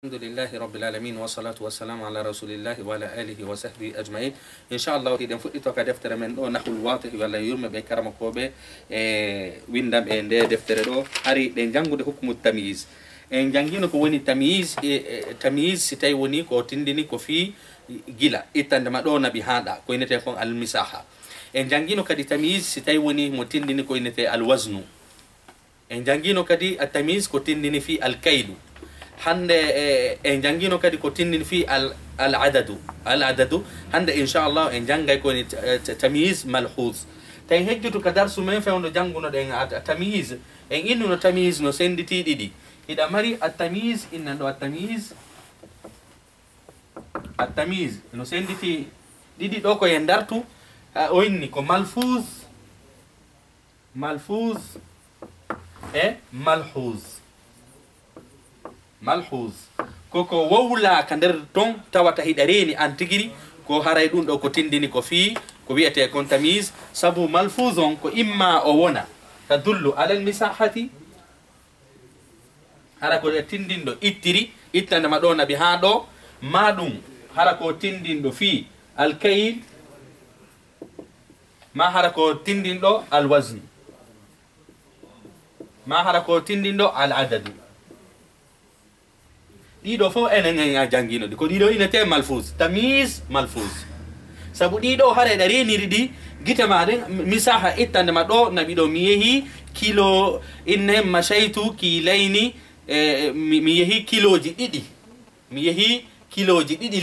الحمد لله رب العالمين والصلاة والسلام على رسول الله وعلى آله وصحبه أجمعين. إن شاء الله إذا فؤتوا كدفتر من نحو الواضح ولا يرمى بكرم كوبه ويندم إن دفتر دو هاري دنجانغو ده حكم التمييز. إن جانغينو كوني تمييز تمييز ستاي وني كو تندني كو في جيلا إتندما دونا بهذا كوينة تكون المساحة. إن جانغينو كدي تمييز ستاي وني متندني كوينة الوزن. إن جانغينو كدي التمييز كو تندني في الكيلو. hande en jangino kadi ko tindin fi al adadu hande inshallah en jangay ko ni tamyiz malhuz tay hejjutu ka darsu men fewndo janguno den tamyiz en innuno tamyiz no senditi didi ida mari at tamyiz inna do at tamyiz no senditi didi do ko en dartu o inni ko malfuz e malhuz malhuz koko wawla ka der ton tawata hidareni antigiri ko haray dum do ko tindini ko fi ko wiete kon tamyiz sabu malfuzon ko imma o wona tadullu ala al misahati hara ko tindindo ittiri ittande ma do nabi ha do madum hara ko tindindo fi al kayl ma hara ko tindindo al wazn ma hara ko tindindo al adad dido fo enen en jangino ko dido inete malfuz tamyiz malfuz sabu dido hare da reniridi gita maden misaha ittande ma do nabi do miyehi kilo inne mashaitu kilaini miyehi kiloji didi miyehi kiloji didi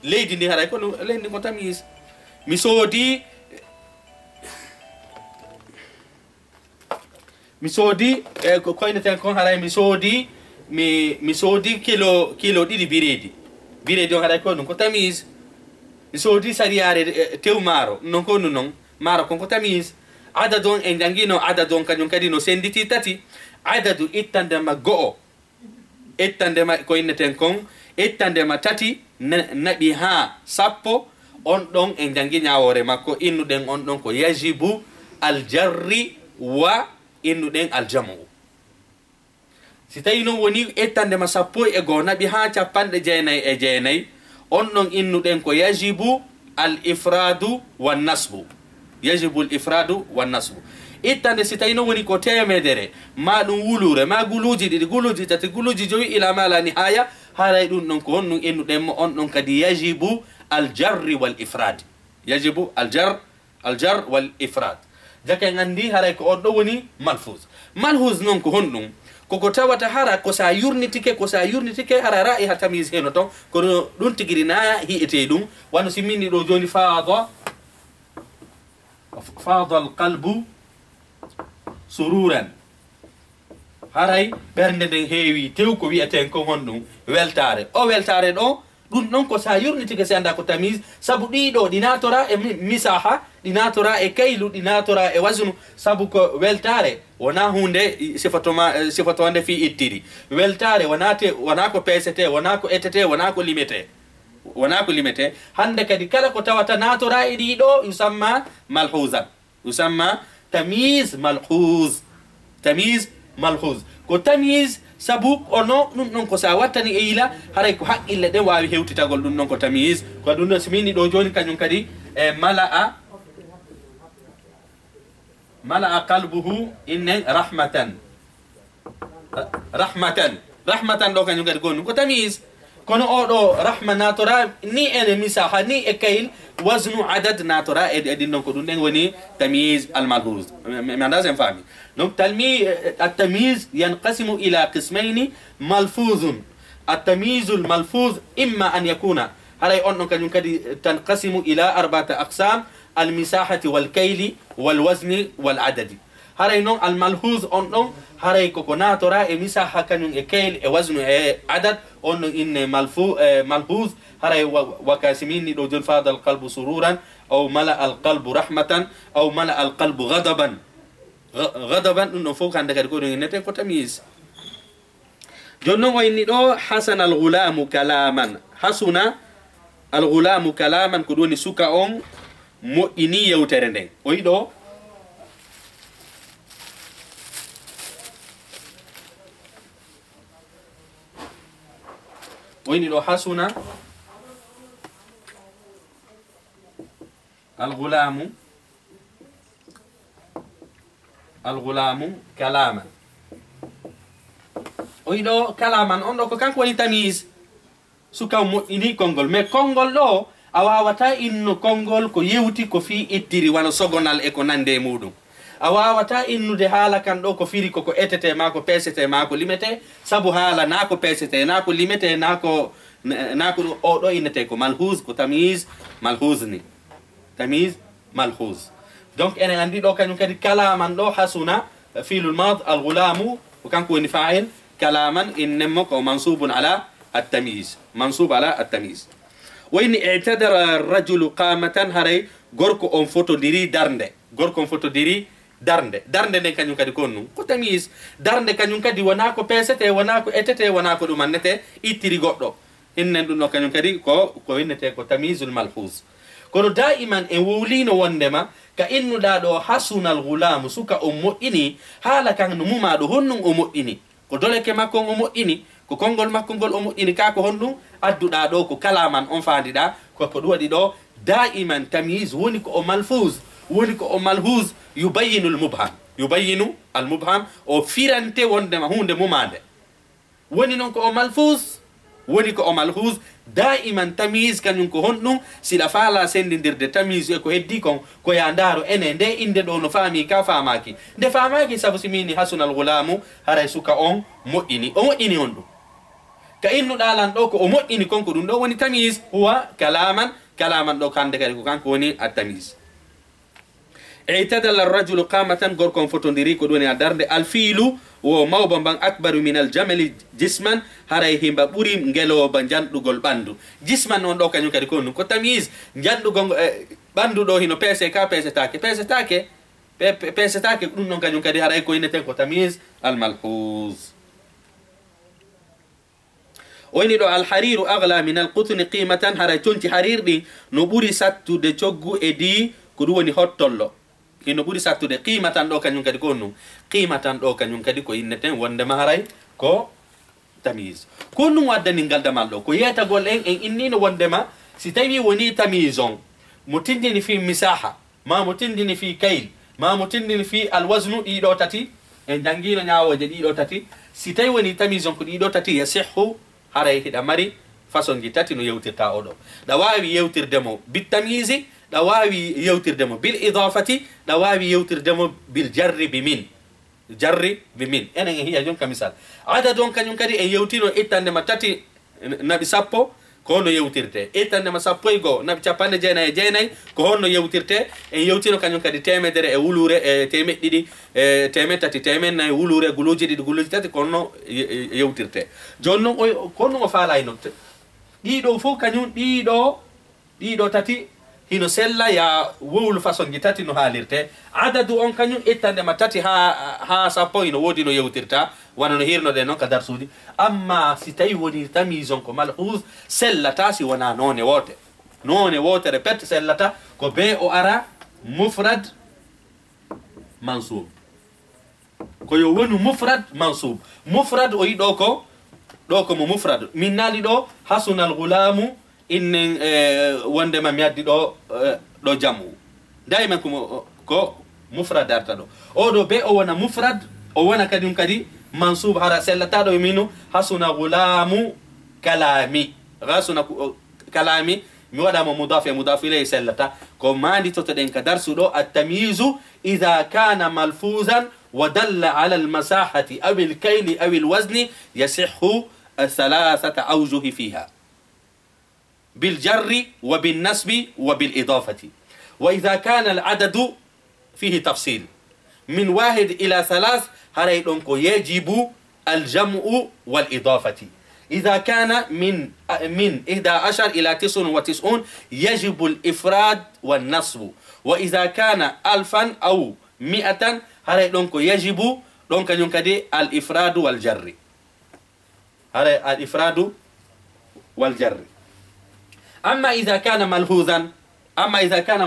leydi ni hare ko leydi ko tamyiz misodi ko inete ko hare misodi mi sodi kilo didi biredi on haɗa ko ɗum ko tamyiz mi sodi sariyare tew maaro non ko non maaro kon ko tamyiz adadu on en jangino adadu on kañum kadi no senditi tati adadu ittandema go'o ittandema ko inneten kon ittandema tati naɓi ha sappo on ɗon en jangi ñawore makko innuɗen on ɗon ko yajibu aljarri wa innuɗen aljamu si tawi non woni ettandema sappo e goo naɓi ha capanɗe jeenayi on ɗon innuɗen ko yajibu al ifradu wannasbu yajibu l ifradu wannasbu ittande si tawi non woni ko temedere ma ɗum wulure ma guluji ɗiɗi guluji tati guluji joyi ila mala nihaya haray ɗum ɗon ko honɗum innuɗenmo on ɗon kadi yajibu al jarri wal ifrad yajibu al jar wal ifrad jake gandi haray ko on ɗo woni malhuz noon ko honɗum koko tawata hara ko sa yurnitike hara ra'i ha tamyiz heno ton ko ɗum tigiri na hi'ete ɗum wano simmini ɗo joni fada al qalbu sururan haray ɓernde nden heewi tew ko wi'eten ko honɗum weltare o weltare ɗo ɗum ɗon ko sa yurnitike si anda ko tamyiz sabu ɗiɗo ɗinatora e misaha ɗinatora e kaylu ɗinatora e wasnu sabu ko weltare wona hunde sifato nde fi ittiri weltare wona ko pesete wona ko etete wona ko limete hande kadi kala ko tawata natora e ɗiɗo yusamma malhuzan yusamma tamyiz malhuz ko tamyiz sabu ono ɗum ɗon ko sa wattani e yila haray ko haqqille ɗen wawi hewtitagol ɗum ɗon ko tamyiz ko ɗum ɗon simini ɗo joni kañum kadi e mala'a qalbuhu innen rahmatan ɗo kañum kadi gonɗum ko tamyiz kono oɗo rahma natora ni ene misaha ni e kayl wasnu adad natora e ɗin ɗon ko ɗum ɗen woni tamyiz al malhuz mi anda sen faami donc التمييز ينقسم إلى قسمين ملفوظ التمييز الملفوظ إما أن يكون هذا أنه كان تنقسم إلى 4 أقسام المساحة والكيل والوزن والعدد هذا نوع الملحوظ أنه هذا كوكونا ترى مساحة كان كيل وزن عدد أنه إن ملحوظ هذا وكاسمين رجل فاض القلب سرورا أو ملأ القلب رحمة أو ملأ القلب غضبا انه فوق عندك تقول نتي كو تمييز جونو ويني دو حسن الغلام كلاما حسن الغلام كلاما كدوني سوكا اون مو اني يوتره ندي وي دو وين لو حسن الغلام كلاما ويدو كلاما اندو كو كانكو وني تمييز سوكا موديني كونغول مي كونغول دو awawata inno kongol ko yewti ko fi ittiri wana sogonal e ko nande mudum awawata innude haala kan do ko firi ko etete ma ko pesete ma ko limete sabu haala na ko pesete na ko limete na ko o do inete ko malhuz ko tamyiz malhuzni tamyiz malhuz donc ene andi do kanyum kadi kalaman do hasuna fi'l al-mad al-ghulam وكان كون فاعل كلاما انما كو منصوب على التمييز منصوب على التمييز وين اعتذر الرجل قامة هري غوركو اون فوتو ديري دارنده غوركو اون فوتو ديري darnde nden kañum kadi konnu ko tamise darnde kañum kadi wona ko pesete wona ko etete wona ko ɗumannete ittiri goɗɗo innen ɗum ɗo kañum kadi ko winnete ko tamisul malhus kono daiman e wowlino wondema ka innuɗa ɗo hasunal gulamu suka o moƴƴini haala kan no mumaɗo honnum o moƴƴini ko doleke makko o moƴƴini ko konngol makko ngol o moƴƴini ka ko honɗum adduɗa ɗo ko kalaman on faandiɗa koko ɗum waɗi ɗo daiman tamise woni ko o malfus woni ko o malhus yubayinu almubham o firante wondema hunde mumande woni noon ko o malfus woni ko o malhus daiman tamise kañum ko honɗum siɗa faala sendidirde tamise e ko heddi kon ko ya ndaaro ene nde inde ɗo no faami ka famaki nde famaki sabu simini hasunal gulamu haray suka on moƴƴini o moƴƴini on ɗum ka innuɗa lan ɗo ko o moƴƴini konko ɗum ɗo woni tamise huwa kalaman ɗo kande kadi ko kanko woni a tamise اعتدل الرجل قامة غوركم فوتونديري كو دوني دارde الفيل وموبا بان اكبر من الجمل جسما هراي هيمبا بوري ngeloba jandugol bandu jisman non do kanyum kadi konnu ko tamise jandugol bandu do hino pesetake dum non kanyum kadi haray ko inete ko tamise al malhuz ويني دو الحرير اغلى من القطن قيمة هراي تونتي حرير دي no buri sattude coggu e di ko dum woni hottollo hino ɓuri sattude qimatan ɗo kañum kadi ko num qimatan ɗo kañum kadi ko inneten wondema haray ko tamise ko num waddani ngaldamal ɗo ko yetagol en innino wondema si tawi woni tamise on mo tindini fi misaha ma mo tindini fi kayl ma mo tindini fi alwasnu ɗiɗo tati en jangino ñawoje ɗiɗo tati si tawi woni tamise on ko ɗiɗo tati yasihhu haray hiɗa mari façon ji tati no yewtirta oɗo ɗa wawi yewtirdemo bittamise ɗa wawi yewtirdemo bil idafati ɗa wawi yewtirdemo bil jarri bi min enen en hiya jonka misal adad on kañum kadi en yewtino ittandema tati naɓi sappo ko honno yewtirte ittandema sappo e goho naɓi capanɗe jeenayyi e jeenayyi ko honno yewtirte en yewtino kañum kadi temedere e wulure e temeɗɗe ɗiɗi temed tati temed nayyi wulure guluji ɗiɗi guluji tati ko honno yewtirte joni noon ko honno o faalayno ɗiɗo fof kañum ɗiɗo tati hino sella ya wowlu façon ji tati no haalirte adadu on kañum ittandema tati ha sappo hino woodi no yewtirta wana no hirnoɗe noon ka darsuji amma si tawi woni tamise on ko malhus sellata si wona none wotere pet sellata ko be o ara mufrad mansub ko yo wonu mufrad mansub mufrad o yi ɗo ko mo mufrad min naali ɗo hasunal gulamu innen wondema mi addi ɗo jamu daiman ko mufrad darta ɗo oɗo be o wona mufrad o wona kadi kadi mansub hara sellataɗo mino hasuna gulamu kalami kalami mi waɗama mudaf e mudaf ilay sellata ko mandi totoɗen ka darsuɗo at-tamyizu idha kana malfuzan wa dalla ala al-masahati aw al-kayli aw al-wazni yasihhu ثلاثة أوجه فيها بالجر وبالنسب وبالإضافة وإذا كان العدد فيه تفصيل من 1 إلى 3 هريدونكو يجب الجمع والإضافة إذا كان من 11 إلى 99 يجب الإفراد والنصب وإذا كان 1000 أو 100 هريدونكو يجب دونك ينكدي الإفراد والجر هذا الإفراد والجر أما إذا كان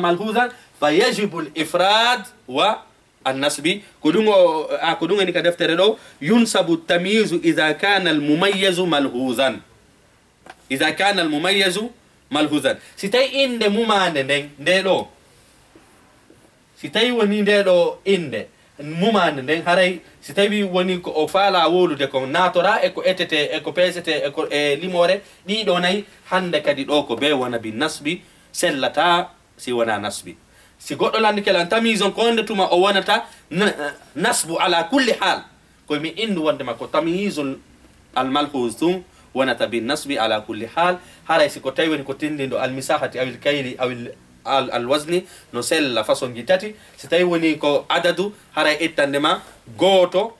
ملحوظا فيجب الإفراد والنسب كدونغ ينسب التمييز إذا كان المميز ملحوظا إذا كان المميز ملحوظا ستاي إند ممان ندلو ستاي وني ندلو إند ممان ندن هراي ستاي وني كو فالا وولو دكو ناتورا إكو إتتي إكو بيستي إكو ليموري دي دوناي hande kadi ɗo ko be wona bi nasbi sellata si wona nasbi si goɗɗo landi kelan tamison ko wonde tuma o wonata nasbu ala kulli hal komi indu wondema ko tamisul almalhus tum wonata bi nasbi ala kulli hal haray si ko tawi woni ko tindindo almisahati awil kayli awil alwazni no sella façon ji tati si tawi woni ko adadu haray ittandema gooto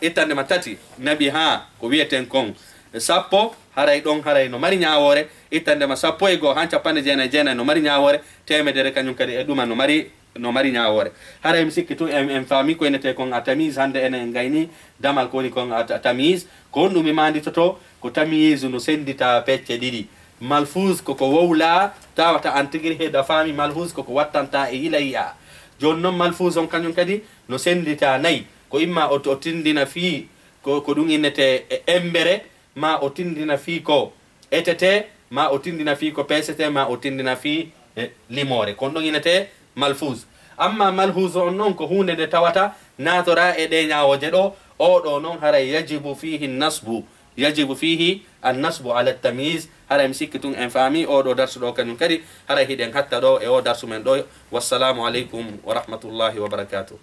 ittandema tati nabi ha ko wiyeten kon sappo haray ɗon haray no mari ñawore ittandema sappo e goo han capanɗe jeenayi no mari ñawore temedere kañum kadi e ɗuma no mari ñawore haray mi sikki tun en faami ko enete kon a tamise hande enen gayni damal ko woni kon a tamise ko on ɗum mi manditoto ko tamise no sendita pecce ɗiɗi malfuse koko wowla tawata an tigiri heɗa faami malfuse koko wattanta e yila yiya joni noon malfuse on kañum kadi no sendita nayyi ko imma o tindina fi ko ɗum innete embere ma o tindina fi ko etete ma o tindina fi ko pesete ma o tindina fi limore kon ɗon inete malfuse amma malfuse on noon ko hunde nde tawata natora e ɗe ñawoje ɗo oɗo noon haray yajibu fihi nasbu yajibu fihi annasbu ala tamise haray mi sikki tun en faami oɗo darsu ɗo kañum kadi haray hiɗen hatta ɗo e o darsu men ɗo wassalamu aleykum wa rahmatullahi wa barakatuh